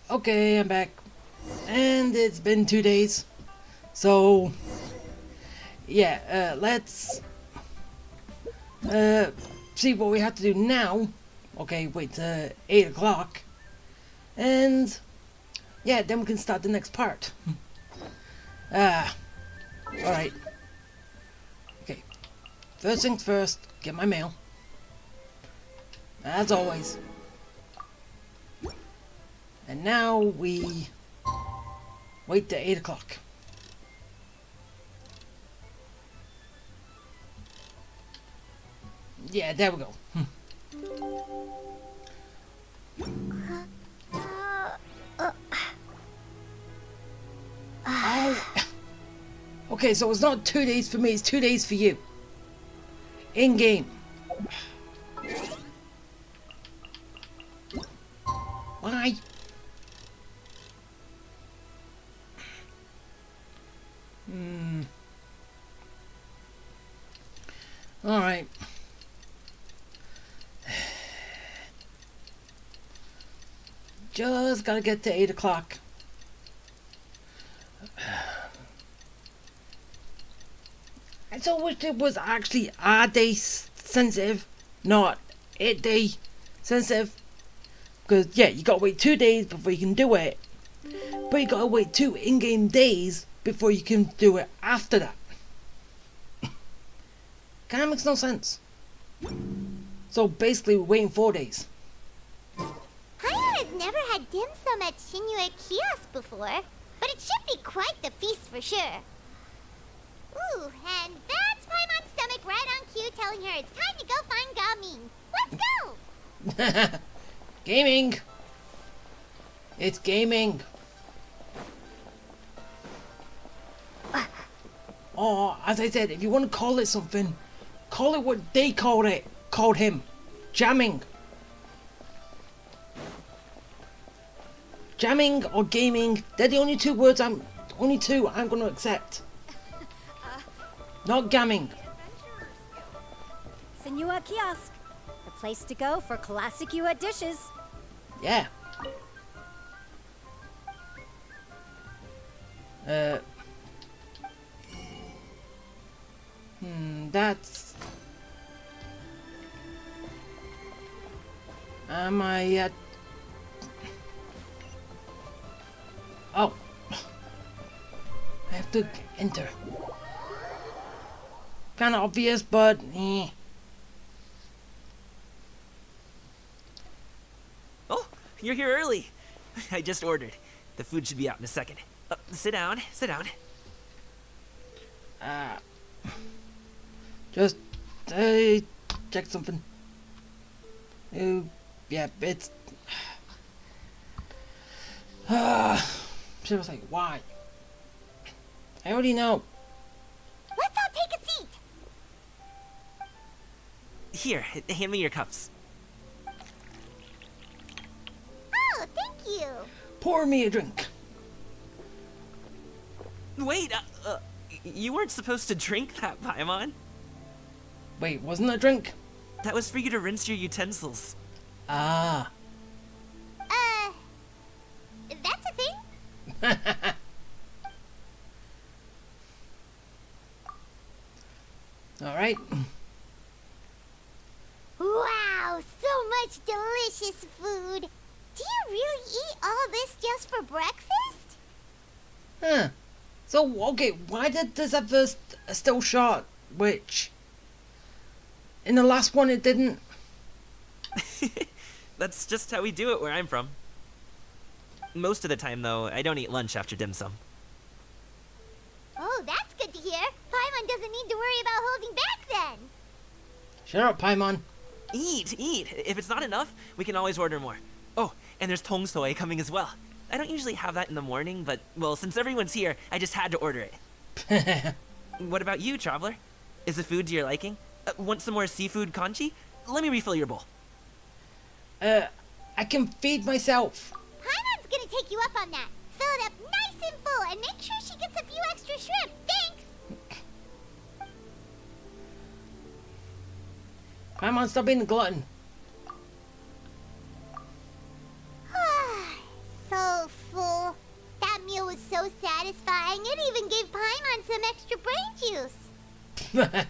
Okay, I'm back. And it's been 2 days. So, yeah, let's uh, see what we have to do now. Okay, wait, 8 o'clock. And, yeah, then we can start the next part. Alright. Okay, first things first, get my mail. As always. And now we wait till 8 o'clock. Yeah, there we go. Oh. Okay, so it's not 2 days for me, it's 2 days for you. In game. Why? Alright. Just gotta get to 8 o'clock. I so wish it was actually a day sensitive, not 8 day sensitive. Because, yeah, you gotta wait 2 days before you can do it. But you gotta wait 2 in-game days before you can do it after that. Kinda makes no sense. So basically, we're waiting 4 days. Haya has never had dim sum at Shinue Kiosk before, but it should be quite the feast for sure. Ooh, and that's Paimon's stomach right on cue telling her it's time to go find Gaming. Let's go! Gaming! It's gaming! Oh, as I said, if you want to call it something, call it what they called him. Jamming. Jamming or gaming, they're the only two I'm gonna accept. Not gamming. Senua Kiosk, the place to go for classic Yua dishes. Yeah. That's... Am I at... Oh. I have to enter. Kinda obvious, but... Oh, you're here early. I just ordered. The food should be out in a second. Sit down, sit down. Just... check something. Yeah, it's... She was like, why? I already know. Let's all take a seat! Here, hand me your cups. Oh, thank you! Pour me a drink. Wait, you weren't supposed to drink that, Paimon. Wait, wasn't that a drink? That was for you to rinse your utensils. Ah. That's a thing? Alright. Wow, so much delicious food! Do you really eat all this just for breakfast? Huh. So, okay, why did this have a still shot, which... In the last one it didn't? That's just how we do it where I'm from. Most of the time, though, I don't eat lunch after dim sum. Oh, that's good to hear. Paimon doesn't need to worry about holding back then. Shut up, Paimon. Eat, eat. If it's not enough, we can always order more. Oh, and there's tong soy coming as well. I don't usually have that in the morning, but, well, since everyone's here, I just had to order it. What about you, traveler? Is the food to your liking? Want some more seafood kanchi? Let me refill your bowl. I can feed myself. Paimon's gonna take you up on that. Fill it up nice and full and make sure she gets a few extra shrimp. Thanks! Paimon, stop being a glutton. So, some extra brain juice.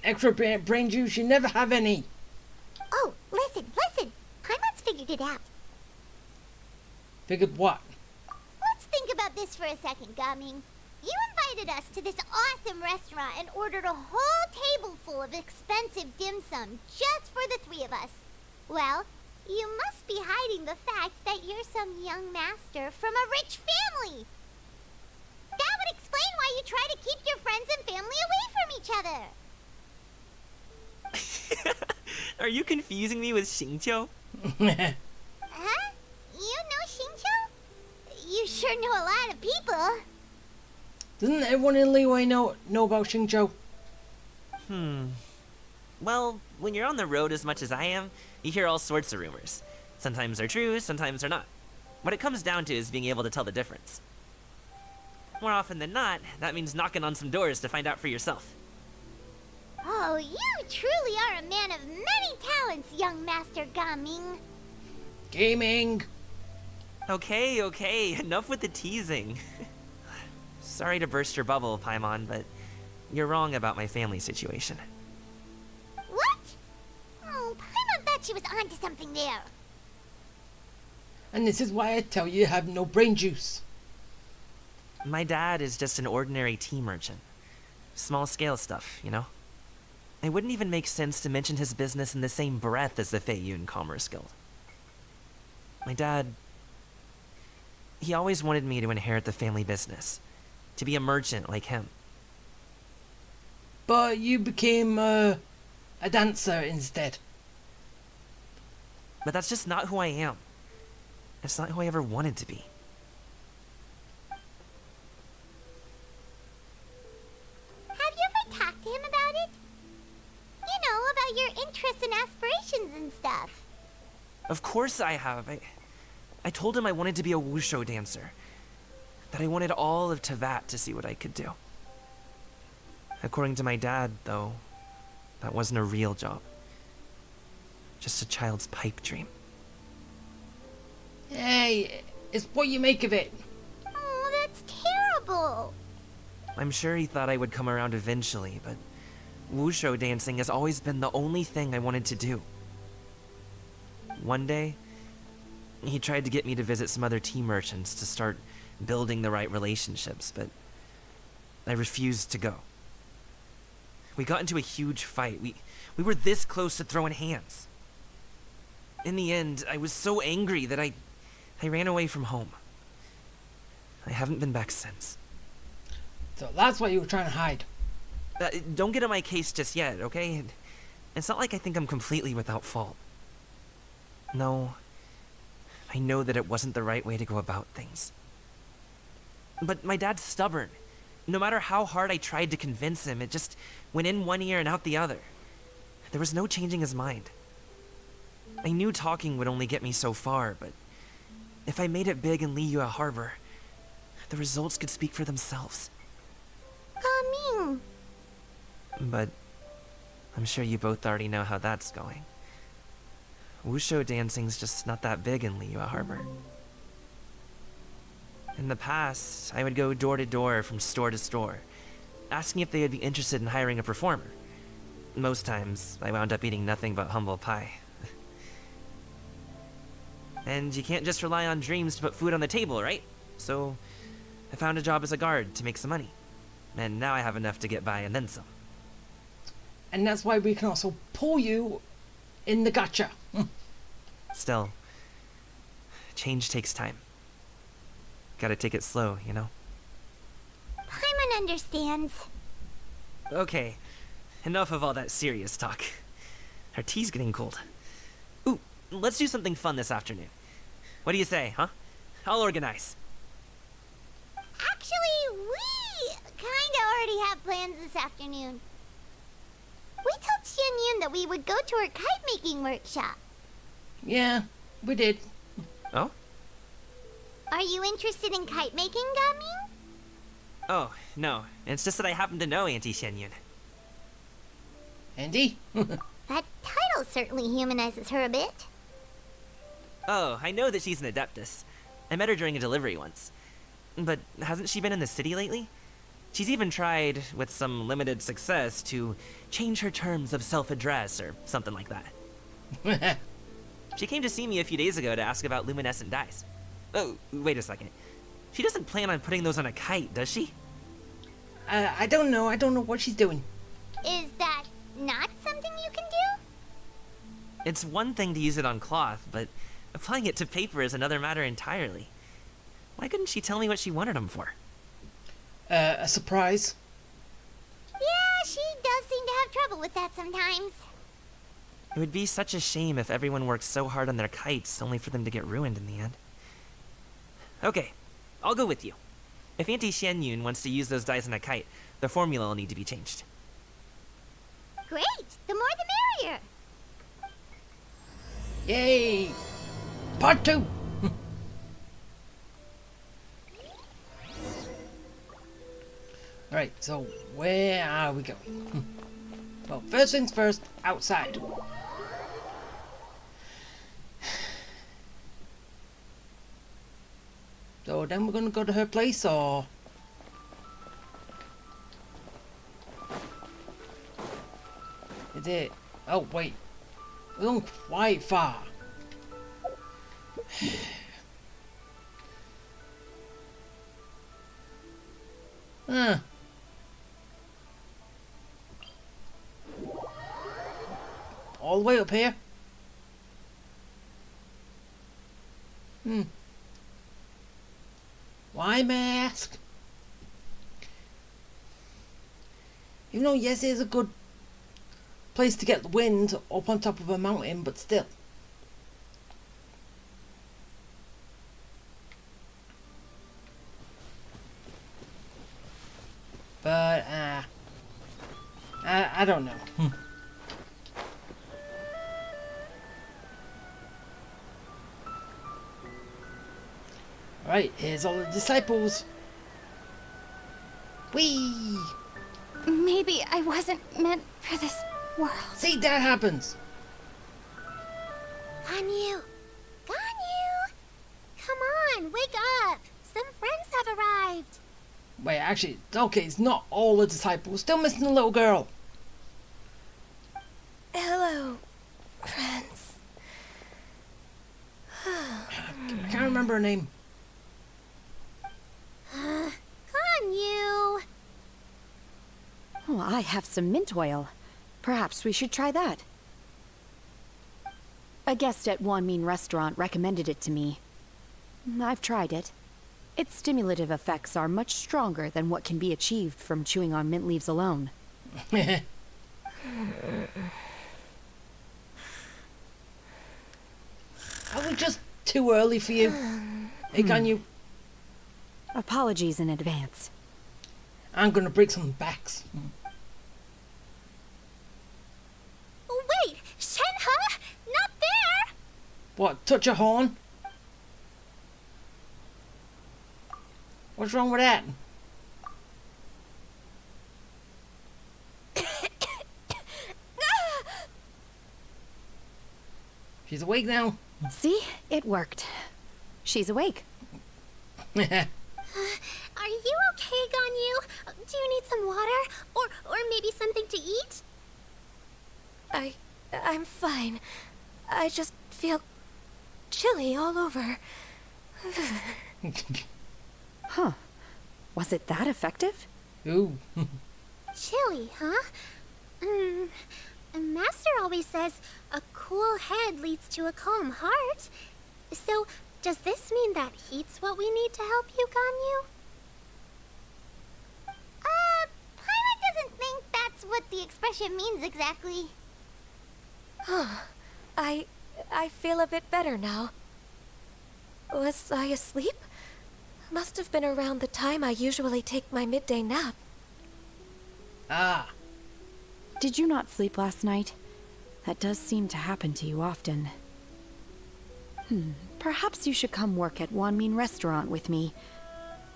Extra brain juice, you never have any. Oh, listen. Paimon's figured it out. Figured what? Let's think about this for a second, Gaming. You invited us to this awesome restaurant and ordered a whole table full of expensive dim sum just for the three of us. Well, you must be hiding the fact that you're some young master from a rich family. That would explain why you try to keep your friends and family away from each other. Are you confusing me with Xingqiu? Huh? You know Xingqiu? You sure know a lot of people. Doesn't everyone in Liyue know about Xingqiu? Well, when you're on the road as much as I am, you hear all sorts of rumors. Sometimes they're true, sometimes they're not. What it comes down to is being able to tell the difference. More often than not, that means knocking on some doors to find out for yourself. Oh, you truly are a man of many talents, young Master Gaming. Gaming. Okay, enough with the teasing. Sorry to burst your bubble, Paimon, but you're wrong about my family situation. What? Oh, Paimon thought she was onto something there. And this is why I tell you have no brain juice. My dad is just an ordinary tea merchant. Small scale stuff, you know? It wouldn't even make sense to mention his business in the same breath as the Feiyun Commerce Guild. My dad... he always wanted me to inherit the family business. To be a merchant like him. But you became a dancer instead. But that's just not who I am. It's not who I ever wanted to be. Have you ever talked to him about it? You know, about your interests and aspirations and stuff. Of course I have. I told him I wanted to be a wushu dancer. That I wanted all of Tevat to see what I could do. According to my dad, though, that wasn't a real job. Just a child's pipe dream. Hey, it's what you make of it. Oh, that's terrible. I'm sure he thought I would come around eventually, but wushu dancing has always been the only thing I wanted to do. One day, he tried to get me to visit some other tea merchants to start building the right relationships, but I refused to go. We got into a huge fight. We were this close to throwing hands. In the end, I was so angry that I ran away from home. I haven't been back since. So that's what you were trying to hide. Don't get on my case just yet, okay? It's not like I think I'm completely without fault. No, I know that it wasn't the right way to go about things. But my dad's stubborn. No matter how hard I tried to convince him, it just went in one ear and out the other. There was no changing his mind. I knew talking would only get me so far, but if I made it big in Liyue Harbor, the results could speak for themselves. Gaming. But I'm sure you both already know how that's going. Wushu dancing's just not that big in Liyue Harbor. In the past, I would go door to door from store to store, asking if they would be interested in hiring a performer. Most times, I wound up eating nothing but humble pie. And you can't just rely on dreams to put food on the table, right? So, I found a job as a guard to make some money. And now I have enough to get by and then some. And that's why we can also pull you in the gacha. Still, change takes time. Gotta take it slow, you know? Paimon understands. Okay, enough of all that serious talk. Our tea's getting cold. Ooh, let's do something fun this afternoon. What do you say, huh? I'll organize. Actually, we kinda already have plans this afternoon. We told Xianyun that we would go to her kite-making workshop. Yeah, we did. Oh? Are you interested in kite-making, Gaming? Oh, no. It's just that I happen to know Auntie Shenyun. Andy? That title certainly humanizes her a bit. Oh, I know that she's an adeptus. I met her during a delivery once. But hasn't she been in the city lately? She's even tried, with some limited success, to change her terms of self-address or something like that. She came to see me a few days ago to ask about luminescent dyes. Oh, wait a second. She doesn't plan on putting those on a kite, does she? I don't know. I don't know what she's doing. Is that not something you can do? It's one thing to use it on cloth, but applying it to paper is another matter entirely. Why couldn't she tell me what she wanted them for? A surprise. Yeah, she does seem to have trouble with that sometimes. It would be such a shame if everyone worked so hard on their kites only for them to get ruined in the end. Okay, I'll go with you. If Auntie Xian Yun wants to use those dyes on a kite, the formula will need to be changed. Great! The more the merrier! Yay! Part 2! Right, so where are we going? Well, first things first, outside. So then we're gonna go to her place, or... Is it... Oh, wait. We're going quite far. Huh. All the way up here? Why, may I ask? Even though, yes, it is a good place to get the wind up on top of a mountain, but still. But, I don't know. Right, here's all the disciples. Whee! Maybe I wasn't meant for this world. See, that happens. Ganyu! Ganyu! Come on, wake up! Some friends have arrived. Wait, actually, okay, it's not all the disciples. Still missing the little girl. Hello, friends. I can't remember her name. Ganyu! Oh, I have some mint oil. Perhaps we should try that. A guest at Wanmin restaurant recommended it to me. I've tried it. Its stimulative effects are much stronger than what can be achieved from chewing on mint leaves alone. I was just too early for you. Hey, Ganyu, Apologies in advance. I'm gonna break some backs. Oh, wait! Shenhe! Not there! What, touch a horn? What's wrong with that? She's awake now. See? It worked. She's awake. Are you okay, Ganyu? Do you need some water? Or maybe something to eat? I'm fine. I just feel chilly all over. Huh. Was it that effective? Ooh. Chilly, huh? Master always says a cool head leads to a calm heart. So, does this mean that heat's what we need to help you, Ganyu? Pilot doesn't think that's what the expression means exactly. I feel a bit better now. Was I asleep? Must have been around the time I usually take my midday nap. Ah. Did you not sleep last night? That does seem to happen to you often. Perhaps you should come work at Wanmin restaurant with me.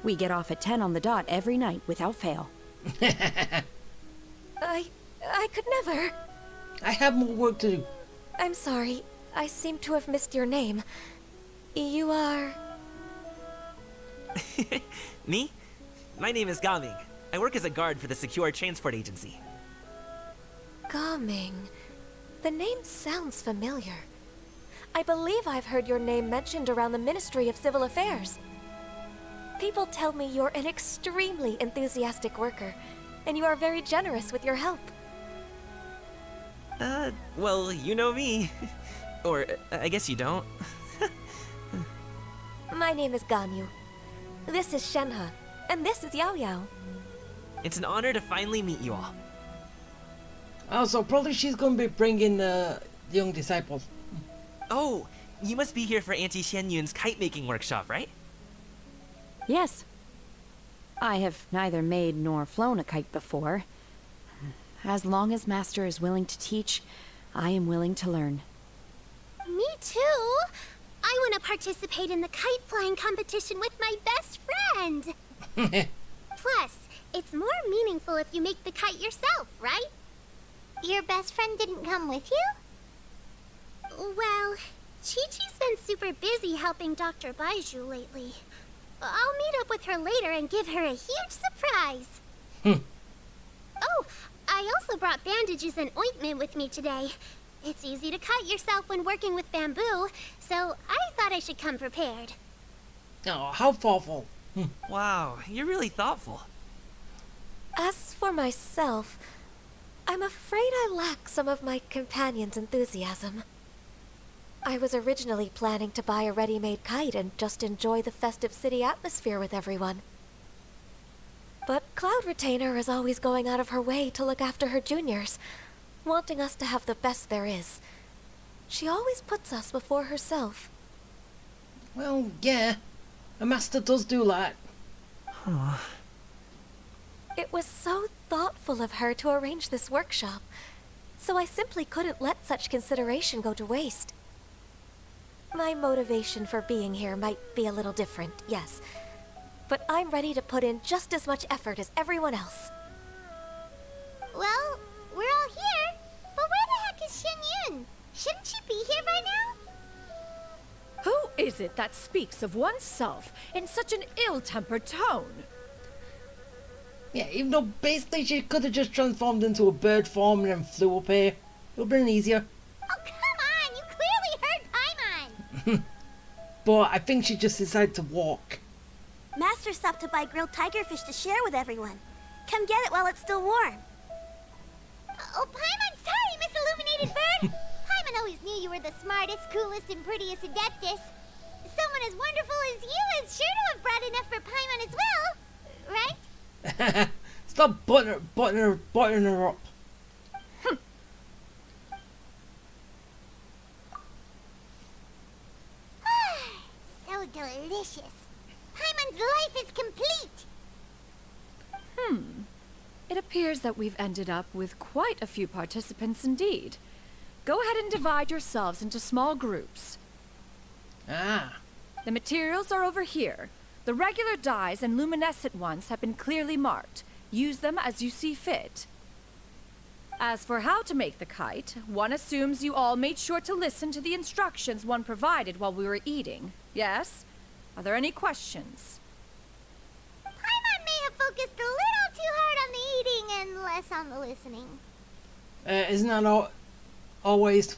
We get off at 10 on the dot every night without fail. I could never. I have more work to do. I'm sorry. I seem to have missed your name. You are... Me? My name is Gaming. I work as a guard for the Secure Transport Agency. Gaming. The name sounds familiar. I believe I've heard your name mentioned around the Ministry of Civil Affairs. People tell me you're an extremely enthusiastic worker, and you are very generous with your help. Well, you know me. Or, I guess you don't. My name is Ganyu. This is Shenhe, and this is Yao Yao. It's an honor to finally meet you all. Also, probably she's going to be bringing the young disciples. Oh, you must be here for Auntie Xianyun's kite-making workshop, right? Yes. I have neither made nor flown a kite before. As long as Master is willing to teach, I am willing to learn. Me too. I want to participate in the kite flying competition with my best friend. Plus, it's more meaningful if you make the kite yourself, right? Your best friend didn't come with you? Well, Chi-Chi's been super busy helping Dr. Baiju lately. I'll meet up with her later and give her a huge surprise. Oh, I also brought bandages and ointment with me today. It's easy to cut yourself when working with bamboo, so I thought I should come prepared. Oh, how thoughtful. Wow, you're really thoughtful. As for myself, I'm afraid I lack some of my companion's enthusiasm. I was originally planning to buy a ready-made kite and just enjoy the festive city atmosphere with everyone. But Cloud Retainer is always going out of her way to look after her juniors, wanting us to have the best there is. She always puts us before herself. Well, yeah. A master does do that. It was so thoughtful of her to arrange this workshop, so I simply couldn't let such consideration go to waste. My motivation for being here might be a little different, yes, but I'm ready to put in just as much effort as everyone else. Well, we're all here, but where the heck is Xianyun? Shouldn't she be here by now? Who is it that speaks of oneself in such an ill-tempered tone? Yeah, even though basically she could have just transformed into a bird form and then flew up here. It would have been easier. Oh, come on! You clearly heard Paimon! But I think she just decided to walk. Master stopped to buy grilled tigerfish to share with everyone. Come get it while it's still warm. Oh, Paimon, sorry, Miss Illuminated Bird! Paimon always knew you were the smartest, coolest, and prettiest Adeptus. Someone as wonderful as you is sure to have brought enough for Paimon as well, right? Stop buttering her up. So delicious. Paimon's life is complete. It appears that we've ended up with quite a few participants indeed. Go ahead and divide yourselves into small groups. Ah. The materials are over here. The regular dyes and luminescent ones have been clearly marked. Use them as you see fit. As for how to make the kite, one assumes you all made sure to listen to the instructions one provided while we were eating. Yes? Are there any questions? Paimon may have focused a little too hard on the eating and less on the listening. Isn't that always?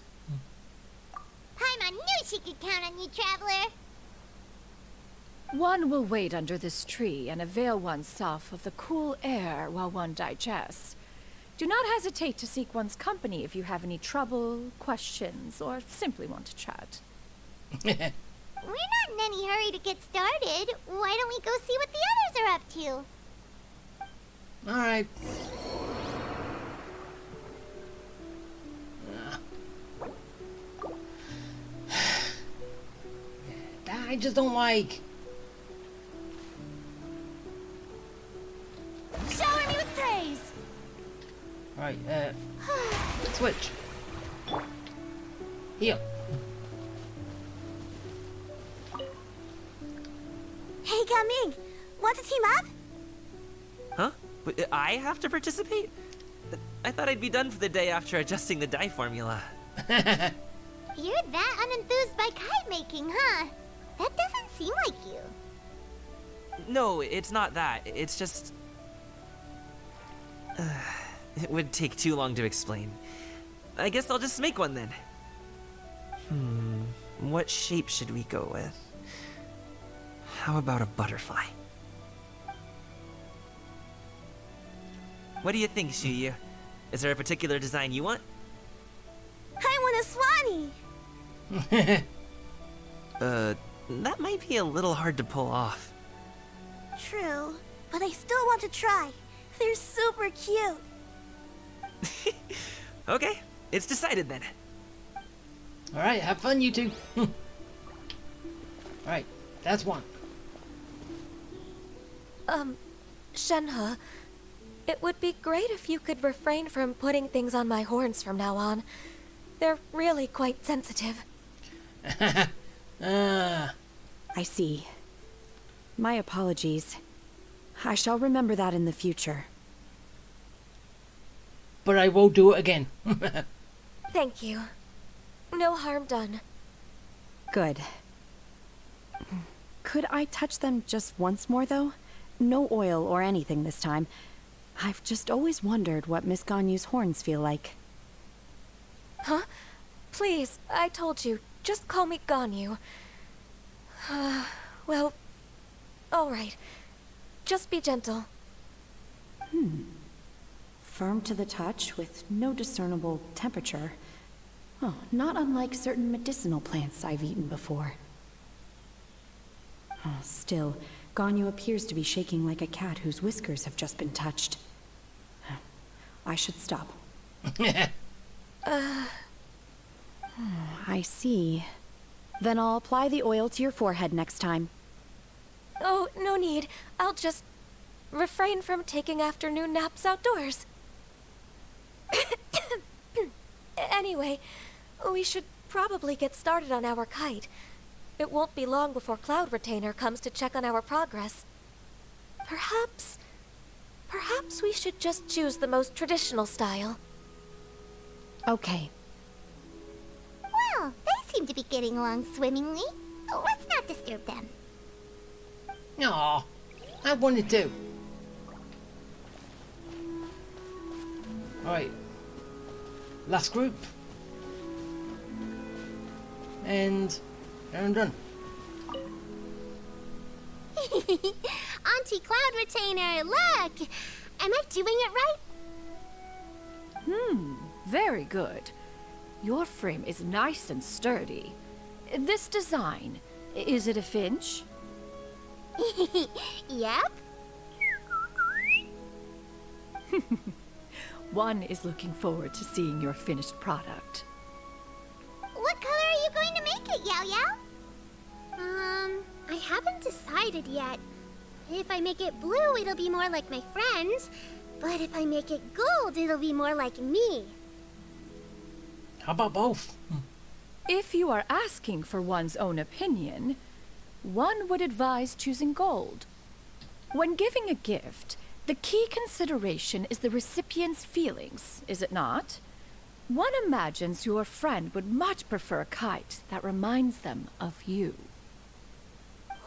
Paimon knew she could count on you, Traveler. One will wait under this tree and avail oneself of the cool air while one digests. Do not hesitate to seek one's company if you have any trouble, questions, or simply want to chat. We're not in any hurry to get started. Why don't we go see what the others are up to? Alright. I just don't like. Shower me with praise! Right, switch. Here. Hey, Gaming! Want to team up? Huh? I have to participate? I thought I'd be done for the day after adjusting the dye formula. You're that unenthused by kite making, huh? That doesn't seem like you. No, it's not that. It's just... It would take too long to explain. I guess I'll just make one then. What shape should we go with? How about a butterfly? What do you think, Shuyu? Is there a particular design you want? I want a swanee. That might be a little hard to pull off. True, but I still want to try. They're super cute. Okay, it's decided then. Alright, have fun, you two. Alright, that's one. Shenhe, it would be great if you could refrain from putting things on my horns from now on. They're really quite sensitive. I see. My apologies. I shall remember that in the future. But I won't do it again. Thank you. No harm done. Good. Could I touch them just once more, though? No oil or anything this time. I've just always wondered what Miss Ganyu's horns feel like. Huh? Please, I told you. Just call me Ganyu. Well, alright. Just be gentle. Firm to the touch with no discernible temperature. Oh, not unlike certain medicinal plants I've eaten before. Oh, still, Ganyu appears to be shaking like a cat whose whiskers have just been touched. I should stop. I see. Then I'll apply the oil to your forehead next time. Oh, no need. I'll just refrain from taking afternoon naps outdoors. Anyway, we should probably get started on our kite. It won't be long before Cloud Retainer comes to check on our progress. Perhaps we should just choose the most traditional style. Okay. Well, they seem to be getting along swimmingly. Let's not disturb them. Aw, I wanted to. Alright. Last group. And I'm done. Auntie Cloud Retainer, look! Am I doing it right? Very good. Your frame is nice and sturdy. This design, is it a finch? Yep. One is looking forward to seeing your finished product. What color are you going to make it, Yao Yao? I haven't decided yet. If I make it blue, it'll be more like my friends. But if I make it gold, it'll be more like me. How about both? If you are asking for one's own opinion, one would advise choosing gold. When giving a gift, the key consideration is the recipient's feelings, is it not? One imagines your friend would much prefer a kite that reminds them of you.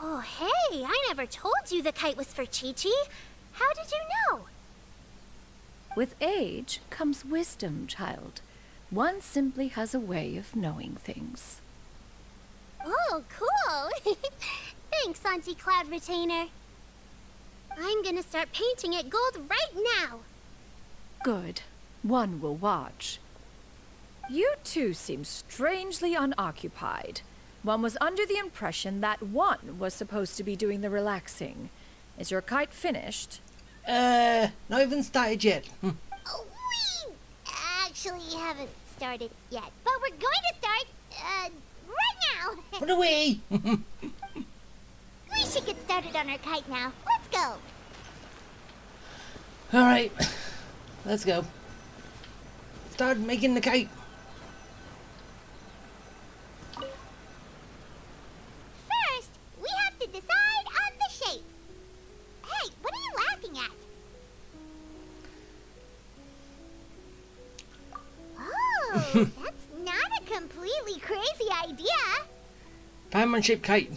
Oh, hey, I never told you the kite was for Chi-Chi. How did you know? With age comes wisdom, child. One simply has a way of knowing things. Oh, cool. Thanks, Auntie Cloud Retainer. I'm gonna start painting it gold right now. Good. One will watch. You two seem strangely unoccupied. One was under the impression that one was supposed to be doing the relaxing. Is your kite finished? Not even started yet. We actually haven't started yet, but we're going to start, right now. Put away! We should get started on our kite now. Let's go. Alright, let's go. Start making the kite. First, we have to decide on the shape. Hey, what are you laughing at? Oh, that's not a completely crazy idea. Paimon shaped kite.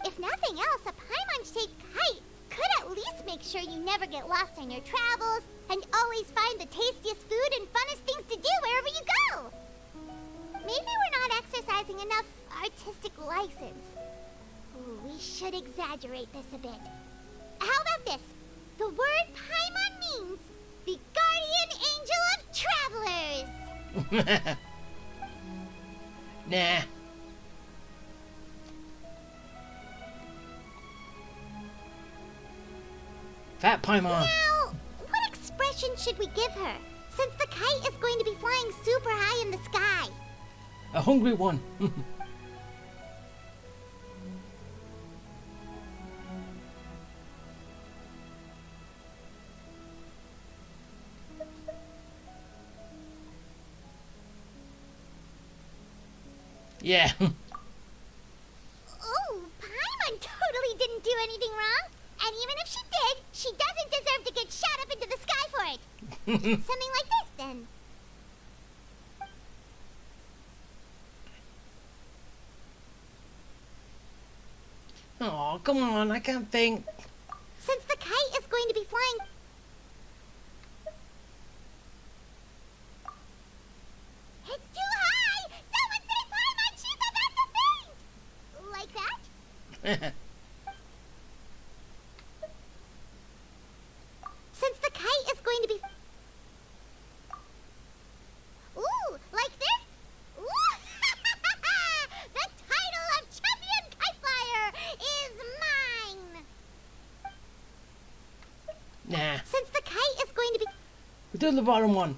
If nothing else, a Paimon-shaped kite could at least make sure you never get lost on your travels, and always find the tastiest food and funnest things to do wherever you go. Maybe we're not exercising enough artistic license. Ooh, we should exaggerate this a bit. How about this? The word Paimon means the guardian angel of travelers. Nah. Fat Paimon. Now, what expression should we give her, since the kite is going to be flying super high in the sky? A hungry one. Yeah. Oh, Paimon totally didn't do anything wrong. And even if she did, she doesn't deserve to get shot up into the sky for it. Something like this, then. Oh, come on, I can't think. Since the kite is going to be flying... It's too high! Someone save Paimon! She's about to faint! Like that? Since the kite is going to be... Ooh, like this? Ooh! The title of Champion Kite Flyer is mine! Nah. Since the kite is going to be... We do the bottom one.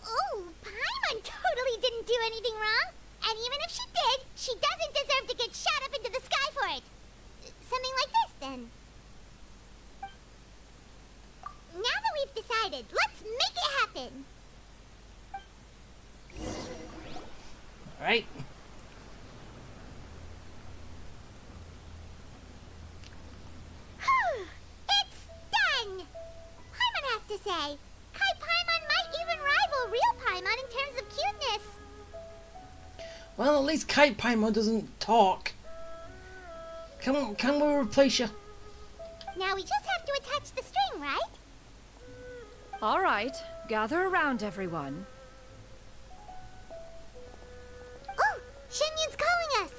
Oh, Paimon totally didn't do anything wrong. And even if she did, she doesn't deserve to get shot up into the sky for it. Something like this, then. Now that we've decided, let's make it happen. Alright. It's done! Paimon has to say, Kai Paimon might even rival real Paimon in terms of cuteness. Well, at least Kite Paimon doesn't talk. Can we replace you? Now we just have to attach the string, right? All right, gather around, everyone. Oh, Shenyun's calling us!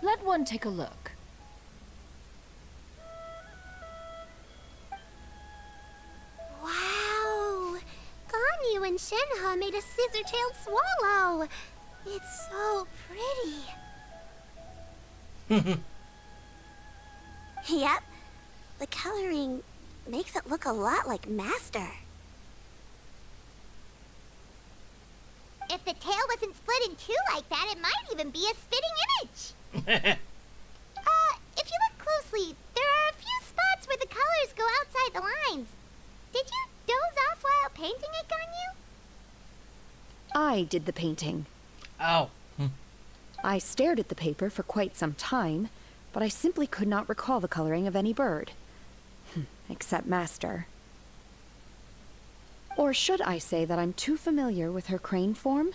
Let one take a look. Wow! Ganyu and Shenhe made a scissor-tailed swallow! It's so pretty. Yep. The coloring makes it look a lot like Master. If the tail wasn't split in two like that, it might even be a spitting image. If you look closely, there are a few spots where the colors go outside the lines. Did you doze off while painting it, Ganyu? I did the painting. Ow. I stared at the paper for quite some time, but I simply could not recall the coloring of any bird. Except Master. Or should I say that I'm too familiar with her crane form?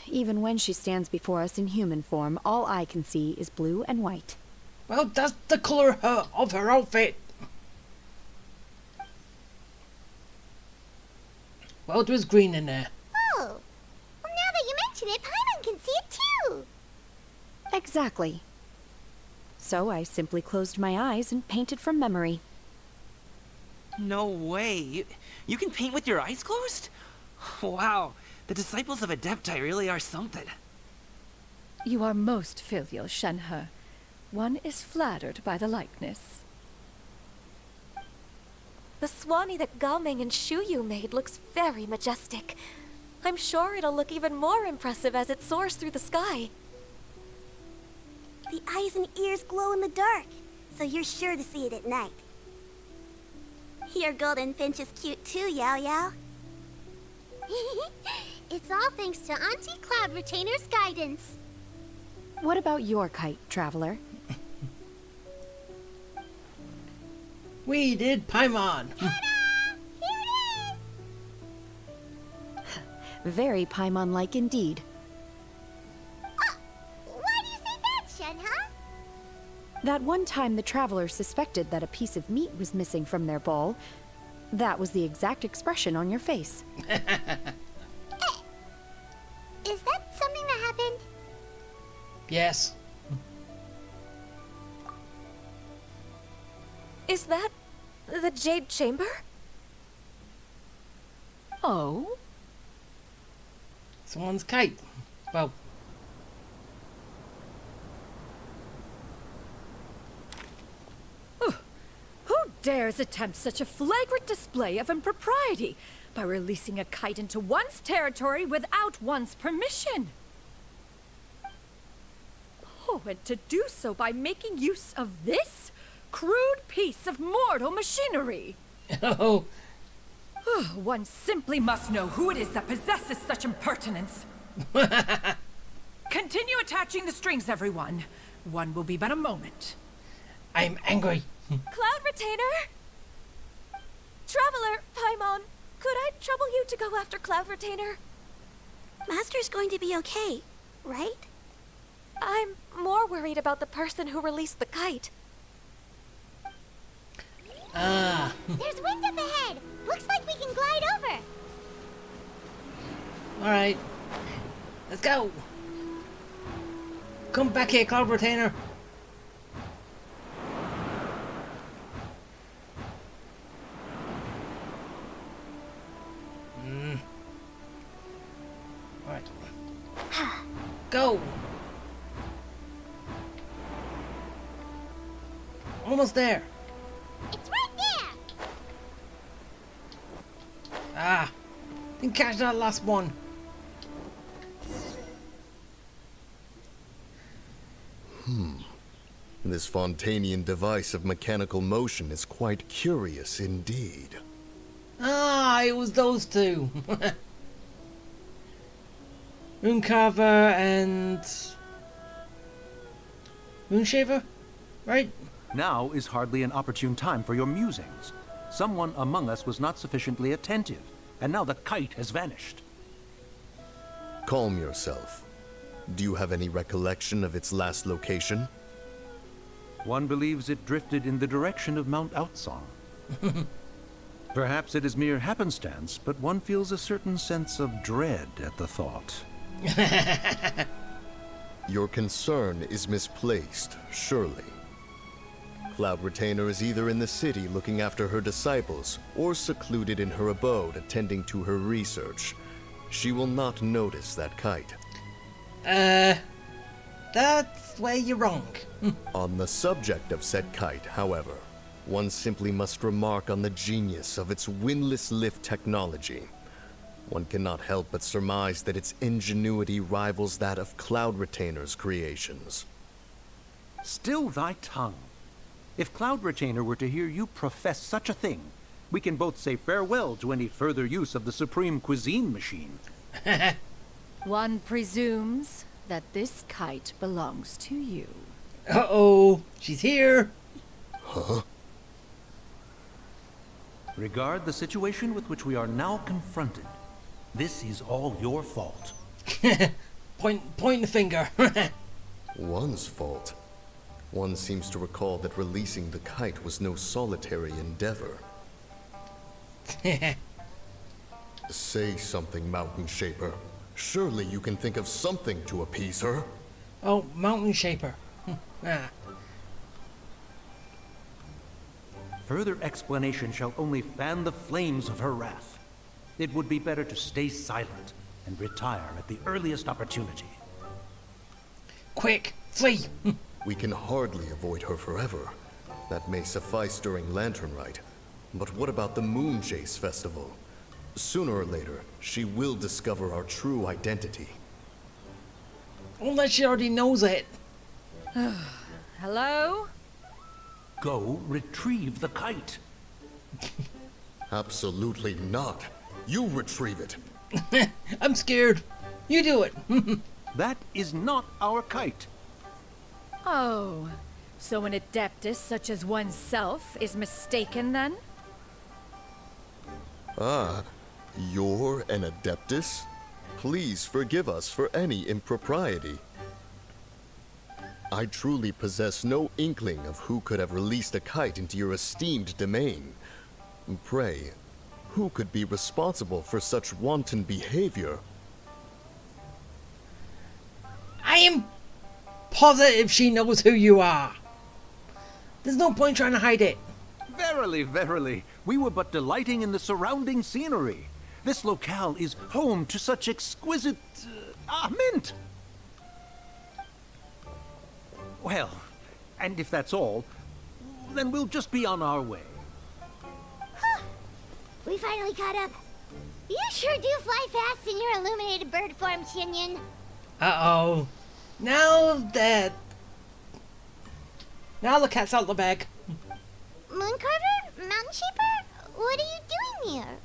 Even when she stands before us in human form, all I can see is blue and white. Well, that's the colour of her outfit. Well, there was green in there. Oh, well, now that you mention it, Paimon can see it too. Exactly. So I simply closed my eyes and painted from memory. No way. You can paint with your eyes closed? Wow. The disciples of Adepti really are something. You are most filial, Shenhe. One is flattered by the likeness. The Swanee that Gaming and Shuyu made looks very majestic. I'm sure it'll look even more impressive as it soars through the sky. The eyes and ears glow in the dark, so you're sure to see it at night. Your golden finch is cute too, Yao Yao. It's all thanks to Auntie Cloud Retainer's guidance. What about your kite, Traveler? We did Paimon. Ta-da! Here it is! Very Paimon-like indeed. Why do you say that, Shenhe? That one time the travelers suspected that a piece of meat was missing from their bowl, that was the exact expression on your face. Is that something that happened? Yes. Is that the Jade Chamber? Oh? Someone's kite. Well, Who dares attempt such a flagrant display of impropriety by releasing a kite into one's territory without one's permission? Oh, and to do so by making use of this crude piece of mortal machinery. oh, One simply must know who it is that possesses such impertinence. Continue attaching the strings, everyone. One will be but a moment. I'm angry. Cloud Retainer! Traveler, Paimon, could I trouble you to go after Cloud Retainer? Master's going to be okay, right? I'm more worried about the person who released the kite. Ah, There's wind up ahead. Looks like we can glide over. alright. Let's go. Come back here, Cloud Retainer. Alright. Go. Almost there. It's right there. Ah, didn't catch that last one. This Fontanian device of mechanical motion is quite curious indeed. Ah, it was those two. Mooncarver and Moonshaver, right? Now is hardly an opportune time for your musings. Someone among us was not sufficiently attentive, and now the kite has vanished. Calm yourself. Do you have any recollection of its last location? One believes it drifted in the direction of Mount Outsong. Perhaps it is mere happenstance, but one feels a certain sense of dread at the thought. Your concern is misplaced, surely. Cloud Retainer is either in the city looking after her disciples, or secluded in her abode attending to her research. She will not notice that kite. That's where you're wrong. On the subject of said kite, however, one simply must remark on the genius of its windless lift technology. One cannot help but surmise that its ingenuity rivals that of Cloud Retainer's creations. Still thy tongue. If Cloud Retainer were to hear you profess such a thing, we can both say farewell to any further use of the Supreme Cuisine Machine. One presumes that this kite belongs to you. Uh-oh, she's here. Regard the situation with which we are now confronted. This is all your fault. Point the finger. One's fault. One seems to recall that releasing the kite was no solitary endeavor. Say something, Mountain Shaper. Surely you can think of something to appease her. Oh, Mountain Shaper. Ah. Further explanation shall only fan the flames of her wrath. It would be better to stay silent and retire at the earliest opportunity. Quick, flee. We can hardly avoid her forever. That may suffice during Lantern Rite. But what about the Moon Chase Festival? Sooner or later, she will discover our true identity. Unless she already knows it. Hello? Go retrieve the kite. Absolutely not. You retrieve it. I'm scared. You do it. That is not our kite. Oh, so an adeptus such as oneself is mistaken then? Ah, you're an Adeptus? Please forgive us for any impropriety. I truly possess no inkling of who could have released a kite into your esteemed domain. Pray, who could be responsible for such wanton behavior? I am positive she knows who you are. There's no point trying to hide it. Verily, verily, we were but delighting in the surrounding scenery. This locale is home to such exquisite... mint! Well, and if that's all, then we'll just be on our way. We finally caught up. You sure do fly fast in your illuminated bird form, Chinyan. Uh-oh. Now the cat's out of the bag. Mooncarver? Mountain Shaper? What are you doing here?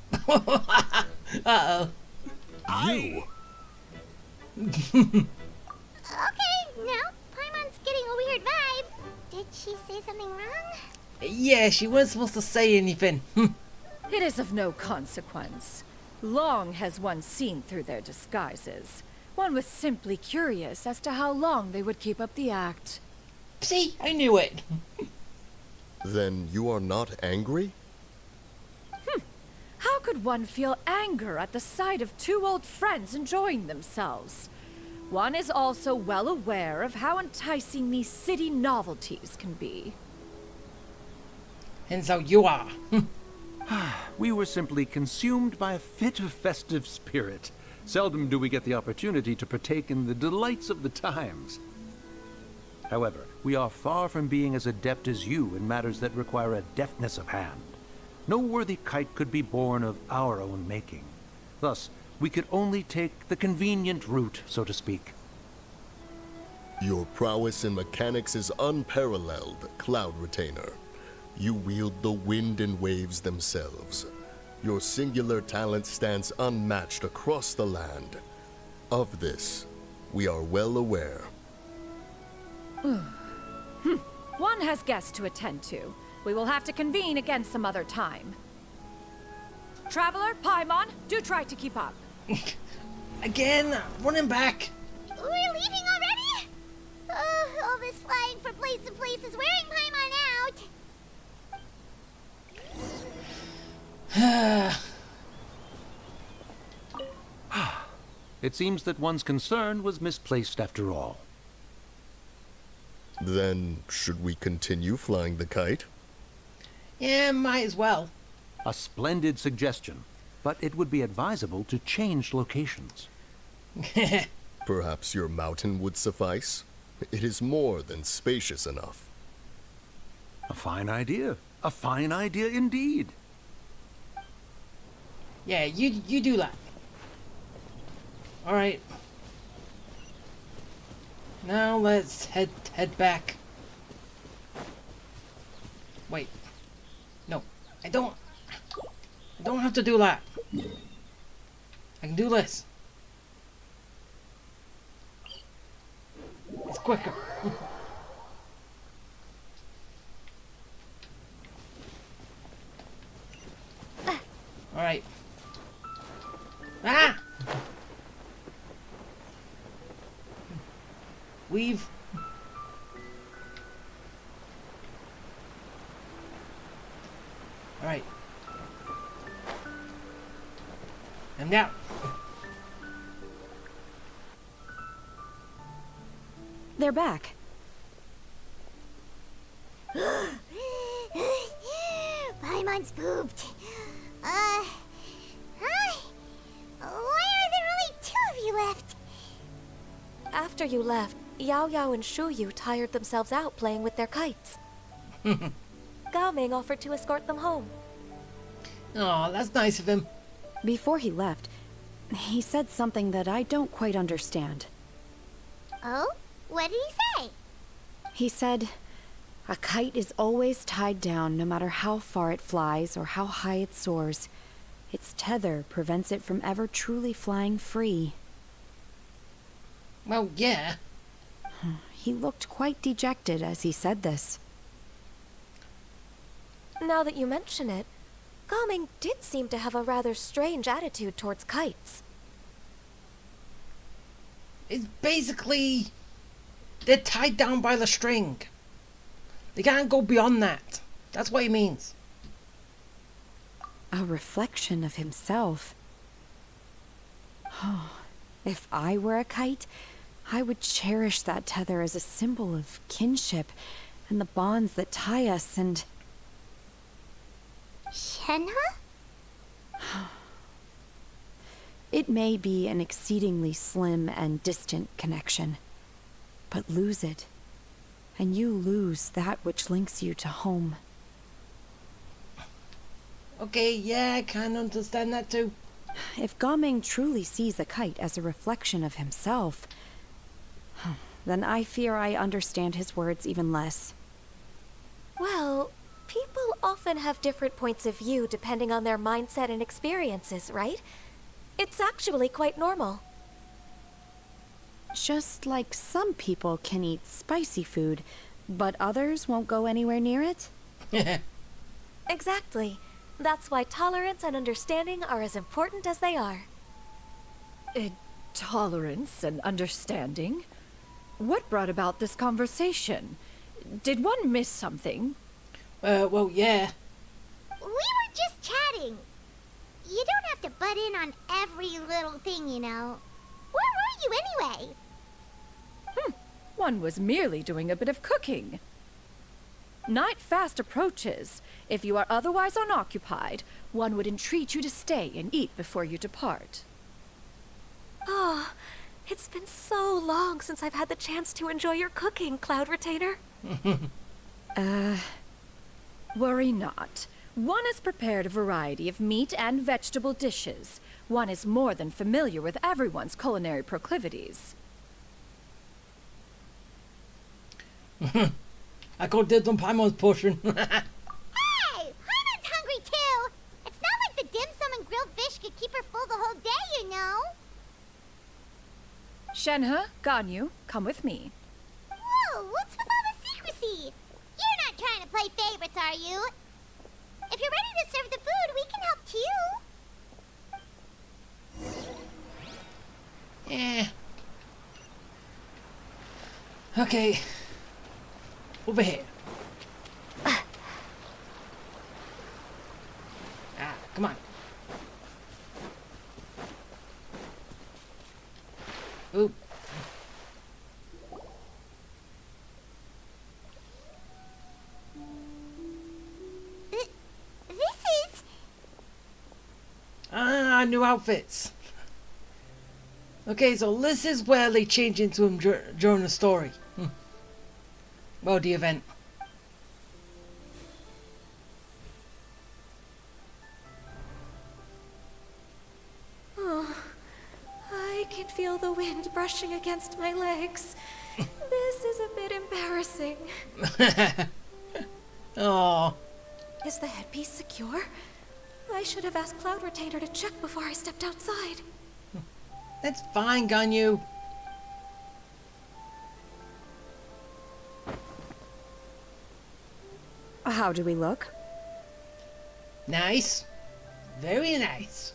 Uh-oh. You! Okay, now Paimon's getting a weird vibe. Did she say something wrong? Yeah, she wasn't supposed to say anything. It is of no consequence. Long has one seen through their disguises. One was simply curious as to how long they would keep up the act. See, I knew it. Then you are not angry? How could one feel anger at the sight of two old friends enjoying themselves? One is also well aware of how enticing these city novelties can be. And so you are. We were simply consumed by a fit of festive spirit. Seldom do we get the opportunity to partake in the delights of the times. However, we are far from being as adept as you in matters that require a deftness of hand. No worthy kite could be born of our own making. Thus, we could only take the convenient route, so to speak. Your prowess in mechanics is unparalleled, Cloud Retainer. You wield the wind and waves themselves. Your singular talent stands unmatched across the land. Of this, we are well aware. One has guests to attend to. We will have to convene again some other time. Traveler, Paimon, do try to keep up. Again, running back. We're leaving already? All this flying from place to place is wearing Paimon out. It seems that one's concern was misplaced after all. Then, should we continue flying the kite? Yeah, might as well. A splendid suggestion, but it would be advisable to change locations. Perhaps your mountain would suffice? It is more than spacious enough. A fine idea. A fine idea indeed. Yeah, you do that. Alright. Now let's head back. Wait. No. I don't have to do that. I can do this. It's quicker. Alright. Ah! Weave. Alright. And now. They're back. Paimon's pooped. Hi. Why are there only two of you left? After you left, Yao Yao and Shu Yu tired themselves out playing with their kites. Gao Ming offered to escort them home. Oh, that's nice of him. Before he left, he said something that I don't quite understand. Oh? What did he say? He said, a kite is always tied down no matter how far it flies or how high it soars. Its tether prevents it from ever truly flying free. Well, yeah. He looked quite dejected as he said this. Now that you mention it, Gao Ming did seem to have a rather strange attitude towards kites. It's basically they're tied down by the string. They can't go beyond that. That's what he means. A reflection of himself. Oh, if I were a kite, I would cherish that tether as a symbol of kinship and the bonds that tie us and... Shenhe? It may be an exceedingly slim and distant connection, but lose it, and you lose that which links you to home. Okay, yeah, I can understand that too. If Gaming truly sees a kite as a reflection of himself, then I fear I understand his words even less. Well, people often have different points of view depending on their mindset and experiences, right? It's actually quite normal. Just like some people can eat spicy food, but others won't go anywhere near it? Exactly. That's why tolerance and understanding are as important as they are. Tolerance and understanding? What brought about this conversation? Did one miss something? Well, yeah. We were just chatting. You don't have to butt in on every little thing, you know. Where were you anyway? One was merely doing a bit of cooking. Night fast approaches. If you are otherwise unoccupied, one would entreat you to stay and eat before you depart. Oh, it's been so long since I've had the chance to enjoy your cooking, Cloud Retainer. Worry not. One has prepared a variety of meat and vegetable dishes. One is more than familiar with everyone's culinary proclivities. I go did some Paimon's potion. Hey! Paimon's hungry too! It's not like the dim sum and grilled fish could keep her full the whole day, you know! Shenhe, Ganyu, come with me. Whoa, what's with all the secrecy? You're not trying to play favorites, are you? If you're ready to serve the food, we can help too. Yeah. Okay. Over here. Ah, come on. Oop. This is... New outfits. Okay, so this is where they change into him during the story. Well, the event. Oh, I can feel the wind brushing against my legs. This is a bit embarrassing. Oh. Is the headpiece secure? I should have asked Cloud Retainer to check before I stepped outside. That's fine, Ganyu. How do we look? Nice. Very nice.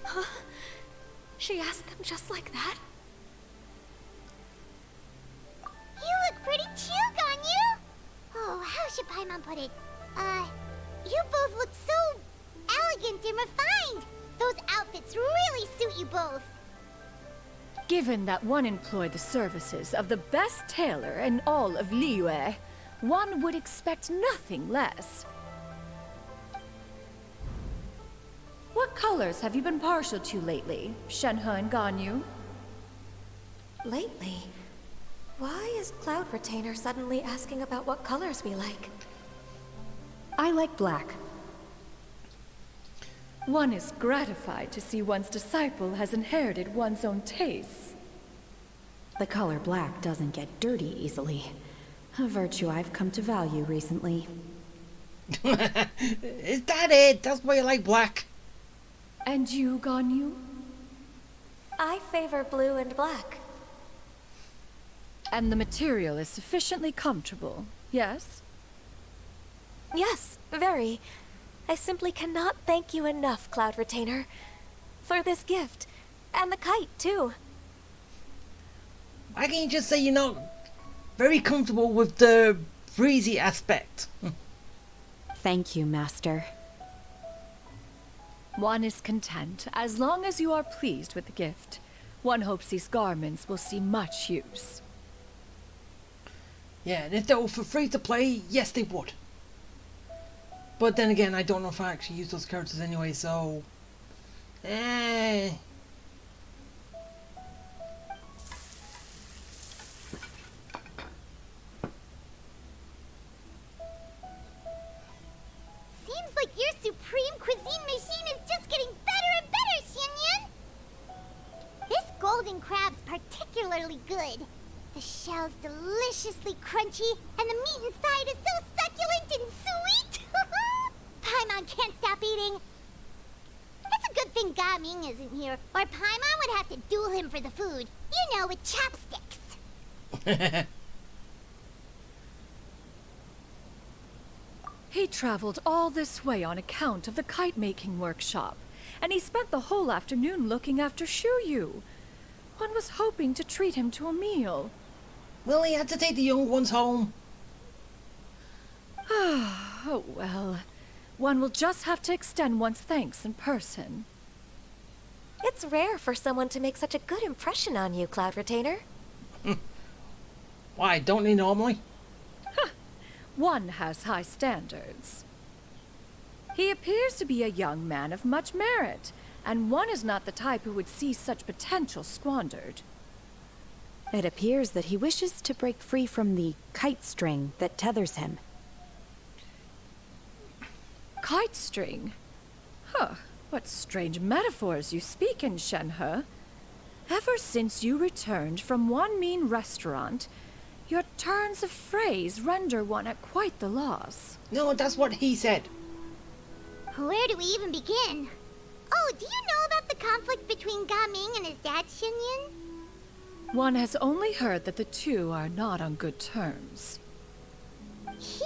Huh? She asked them just like that? You look pretty too, Ganyu! Oh, how should Paimon put it? You both look so elegant and refined! Those outfits really suit you both! Given that one employed the services of the best tailor in all of Liyue, one would expect nothing less. What colors have you been partial to lately, Shenhe and Ganyu? Lately? Why is Cloud Retainer suddenly asking about what colors we like? I like black. One is gratified to see one's disciple has inherited one's own tastes. The color black doesn't get dirty easily. A virtue I've come to value recently. Is that it? That's why you like black? And you, Ganyu? I favor blue and black. And the material is sufficiently comfortable, yes? Yes, very. I simply cannot thank you enough, Cloud Retainer, for this gift. And the kite, too. Why can't you just say you're not very comfortable with the breezy aspect? Thank you, Master. One is content as long as you are pleased with the gift. One hopes these garments will see much use. Yeah, and if they were for free to play, yes they would. But then again, I don't know if I actually use those characters anyway, so... Seems like your supreme cuisine machine is just getting better and better, Xianyun! This golden crab's particularly good. The shell's deliciously crunchy, and the meat inside is so succulent and sweet! Paimon can't stop eating. It's a good thing Gaming isn't here, or Paimon would have to duel him for the food. You know, with chopsticks. He traveled all this way on account of the kite-making workshop, and he spent the whole afternoon looking after Shuyu. One was hoping to treat him to a meal. Well, he had to take the young ones home. Oh, well. One will just have to extend one's thanks in person. It's rare for someone to make such a good impression on you, Cloud Retainer. Why, don't they normally? One has high standards. He appears to be a young man of much merit, and one is not the type who would see such potential squandered. It appears that he wishes to break free from the kite string that tethers him. Kite string? Huh, what strange metaphors you speak in, Shenhe. Ever since you returned from one mean restaurant, your turns of phrase render one at quite the loss. No, that's what he said. Where do we even begin? Oh, do you know about the conflict between Gaming and his dad, Xianyun? One has only heard that the two are not on good terms. He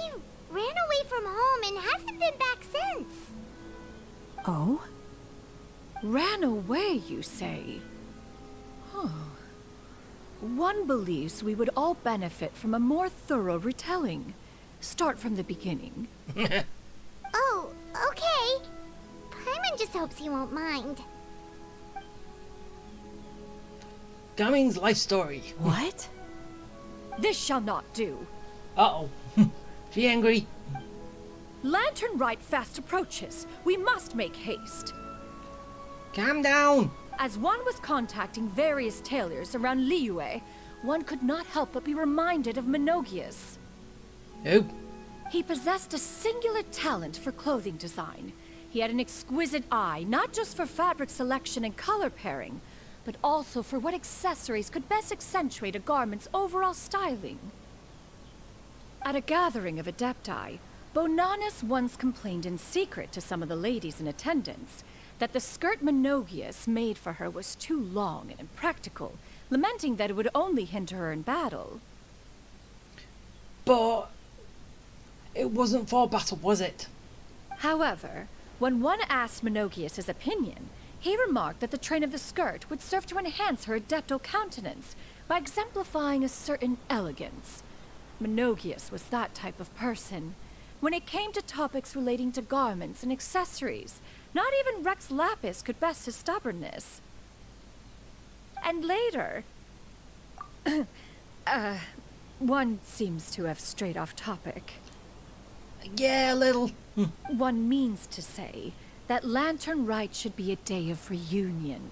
ran away from home and hasn't been back since. Oh? Ran away, you say? Huh. One believes we would all benefit from a more thorough retelling. Start from the beginning. Oh, okay. Paimon just hopes he won't mind. Gaming's life story. What? This shall not do. Uh-oh. She angry. Lantern Rite fast approaches. We must make haste. Calm down. As one was contacting various tailors around Liyue, one could not help but be reminded of Menogias. Who? He possessed a singular talent for clothing design. He had an exquisite eye, not just for fabric selection and color pairing, but also for what accessories could best accentuate a garment's overall styling. At a gathering of Adepti, Bonanis once complained in secret to some of the ladies in attendance that the skirt Menogias made for her was too long and impractical, lamenting that it would only hinder her in battle. But it wasn't for battle, was it? However, when one asked Menogias his opinion, he remarked that the train of the skirt would serve to enhance her adeptal countenance by exemplifying a certain elegance. Menogias was that type of person. When it came to topics relating to garments and accessories, not even Rex Lapis could best his stubbornness. And later... one seems to have strayed off topic. Yeah, a little. One means to say that Lantern Rite should be a day of reunion.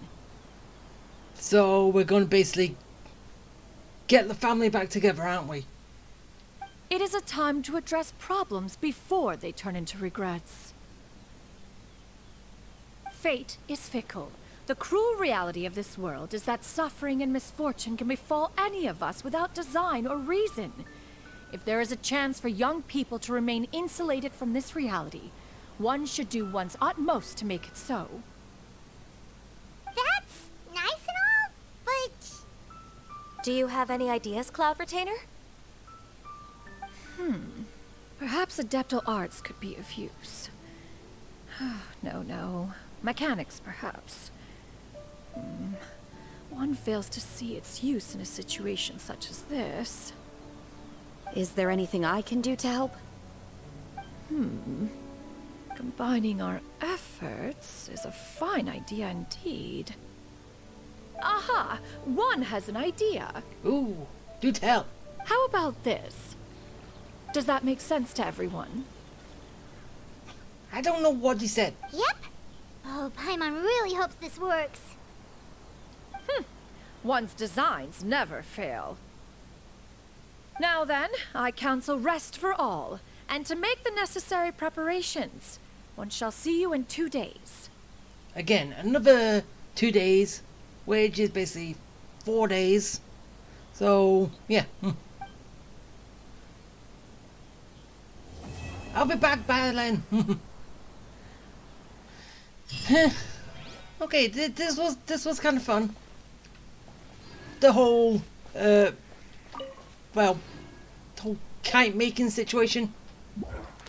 So we're going to basically get the family back together, aren't we? It is a time to address problems before they turn into regrets. Fate is fickle. The cruel reality of this world is that suffering and misfortune can befall any of us without design or reason. If there is a chance for young people to remain insulated from this reality, one should do one's utmost to make it so. That's nice and all, but... Do you have any ideas, Cloud Retainer? Perhaps adeptal arts could be of use. No. Mechanics, perhaps. one fails to see its use in a situation such as this. Is there anything I can do to help? Combining our efforts is a fine idea indeed. Aha! One has an idea. Ooh, do tell. How about this? Does that make sense to everyone? I don't know what he said. Yep. Oh, Paimon really hopes this works. One's designs never fail. Now then, I counsel rest for all, and to make the necessary preparations. One shall see you in 2 days. Again, another 2 days, which is basically 4 days. So, yeah. I'll be back, Battling. Okay, this was kind of fun. The whole, well, whole kite making situation,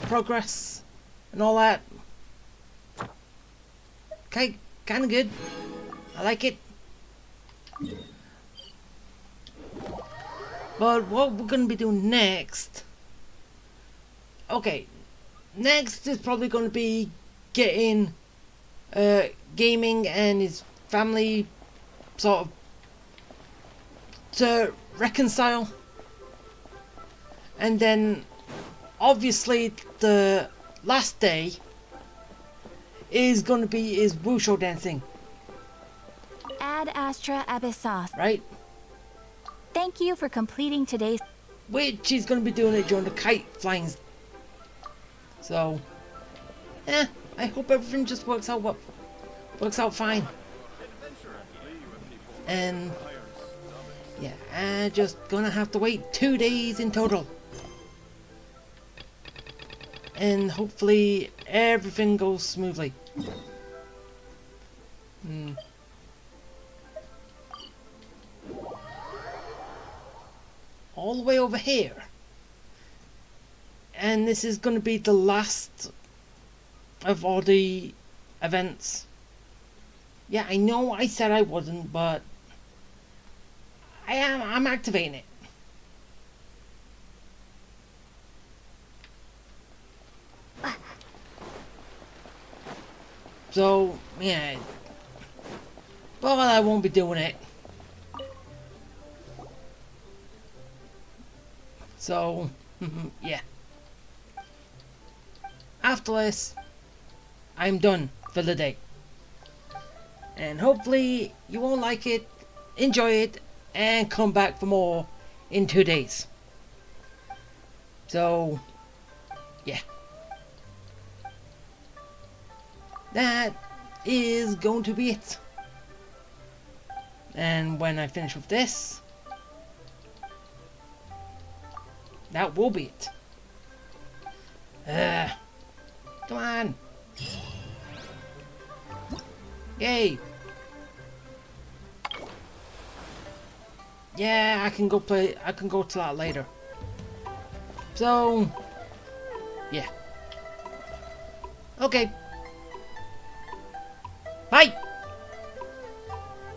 progress, and all that. Okay, kind of good. I like it. But what we're gonna be doing next? Okay, next is probably gonna be getting gaming and his family sort of to reconcile, and then obviously the last day is going to be his wushu dancing, Ad Astra Abyssos. right? Thank you for completing today's... Which he's going to be doing it during the kite flying. So, I hope everything just works out fine. And yeah, I'm just gonna have to wait 2 days in total. And hopefully everything goes smoothly. All the way over here. And this is gonna be the last of all the events. Yeah, I know I said I wasn't, but I'm activating it. So, yeah. But I won't be doing it. So, yeah. After this, I'm done for the day. And hopefully you all like it, enjoy it, and come back for more in 2 days. So, yeah. That is going to be it. And when I finish with this, that will be it. Come on. Yay. Yeah, I can go to that later. So, yeah. Okay. Bye.